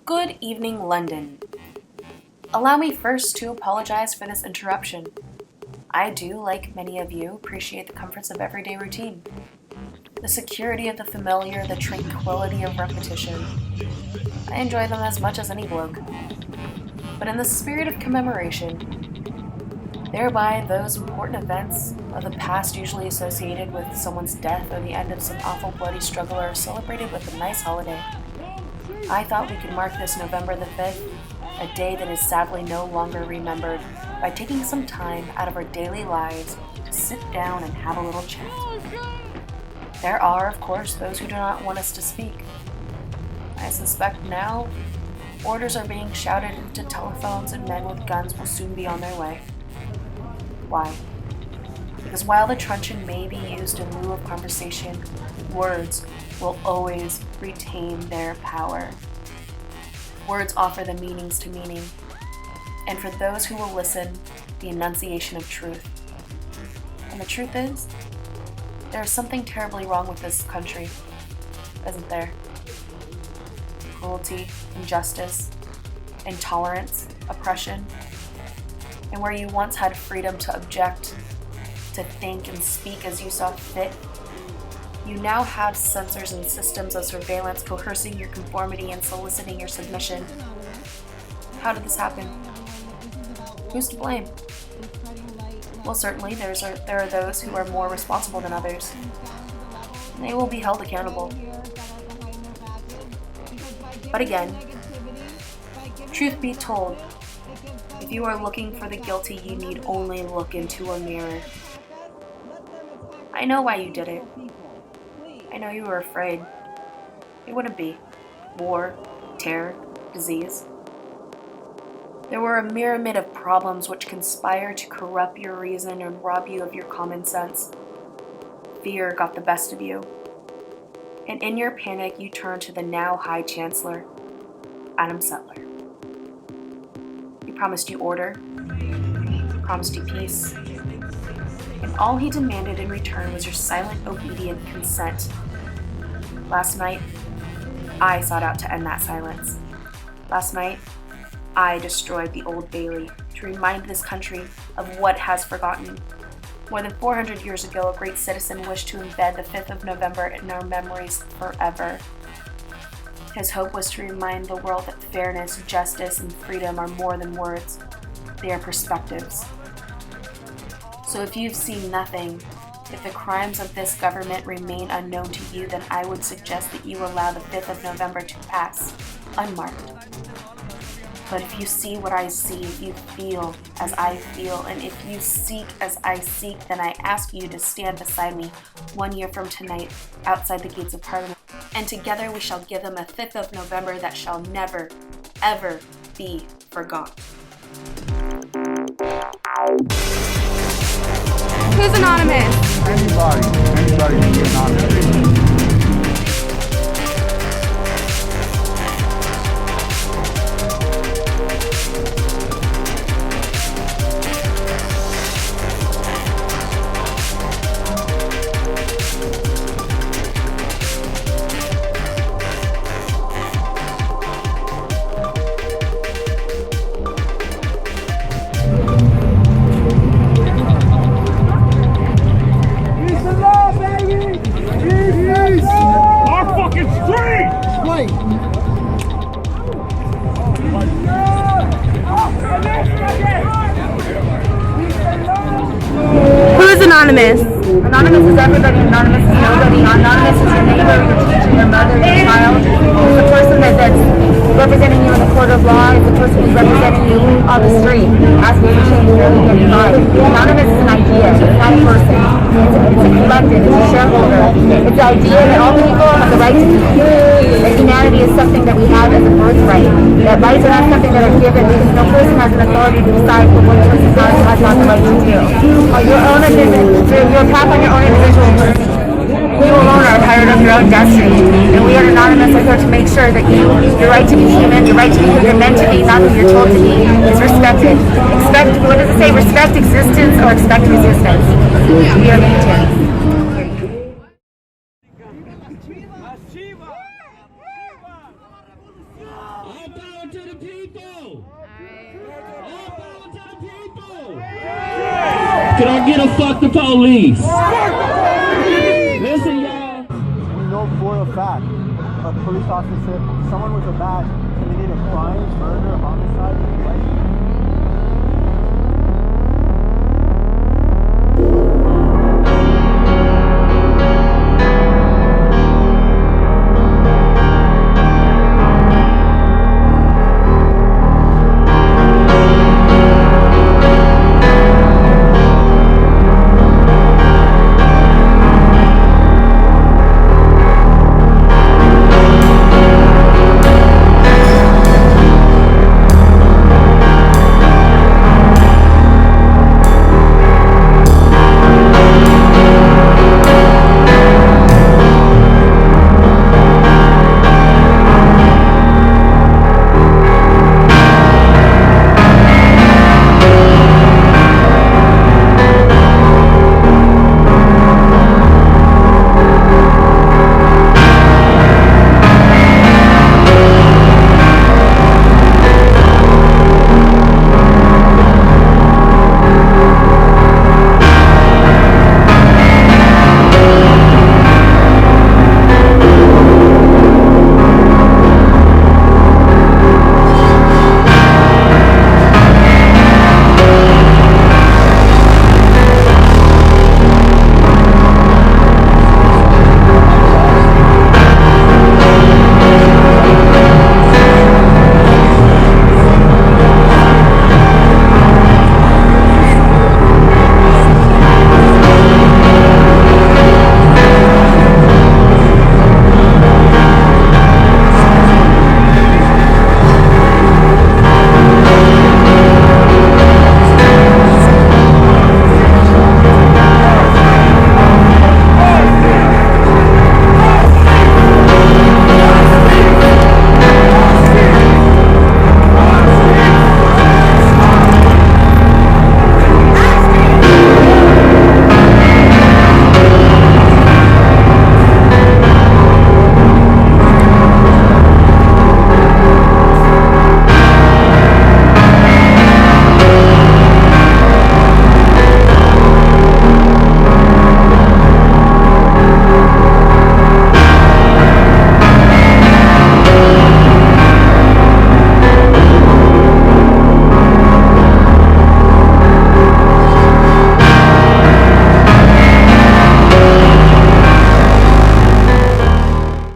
Good evening, London. Allow me first to apologize for this interruption. I do, like many of you, appreciate the comforts of everyday routine. The security of the familiar, the tranquility of repetition. I enjoy them as much as any bloke. But in the spirit of commemoration, thereby those important events of the past usually associated with someone's death or the end of some awful bloody struggle are celebrated with a nice holiday. I thought we could mark this November the 5th, a day that is sadly no longer remembered, by taking some time out of our daily lives to sit down and have a little chat. There are, of course, those who do not want us to speak. I suspect now orders are being shouted into telephones and men with guns will soon be on their way. Why? Because while the truncheon may be used in lieu of conversation, words will always retain their power. Words offer the meanings to meaning, and for those who will listen, the enunciation of truth. And the truth is, there is something terribly wrong with this country, isn't there? Cruelty, injustice, intolerance, oppression, and where you once had freedom to object, to think and speak as you saw fit, you now have censors and systems of surveillance coercing your conformity and soliciting your submission. How did this happen? Who's to blame? Well, certainly there are those who are more responsible than others. And they will be held accountable. But again, truth be told, if you are looking for the guilty, you need only look into a mirror. I know why you did it. I know you were afraid. It wouldn't be. War, terror, disease. There were a myriad of problems which conspire to corrupt your reason and rob you of your common sense. Fear got the best of you. And in your panic, you turned to the now High Chancellor, Adam Settler. He promised you order, promised you peace, and all he demanded in return was your silent, obedient consent. Last night, I sought out to end that silence. Last night, I destroyed the Old Bailey to remind this country of what has forgotten. More than 400 years ago, a great citizen wished to embed the 5th of November in our memories forever. His hope was to remind the world that fairness, justice, and freedom are more than words. They are perspectives. So if you've seen nothing, if the crimes of this government remain unknown to you, then I would suggest that you allow the 5th of November to pass, unmarked. But if you see what I see, if you feel as I feel, and if you seek as I seek, then I ask you to stand beside me 1 year from tonight outside the gates of Parliament. And together we shall give them a 5th of November that shall never, ever be forgot. Who's anonymous? Anybody can be anonymous. Who's anonymous? Anonymous is everybody, anonymous is nobody. Anonymous is your neighbor, your teacher, your mother, your child. It's the person that's representing you in the court of law. It's the person who's representing you on the street, asking for change, really getting by. Anonymous is an idea, it's not a person. It's a collective, it's a shareholder. It's the idea that all people have the right to be here. That humanity is something that we have as a birthright. That rights are not something that are given because no person has an authority to decide what one person has not the right to do. Your own your path on your own individual journey. You alone are hired of your own destiny, and we at Anonymous are here to make sure that your right to be human, your right to be who you're meant to be, not who you're told to be, is respected. What does it say? Respect existence or expect resistance. We are maintained. All power to the people! All power to the people! Can I get a fuck the police? Listen, y'all. We know for a fact a police officer, someone with a badge, committed a crime, murder, homicide,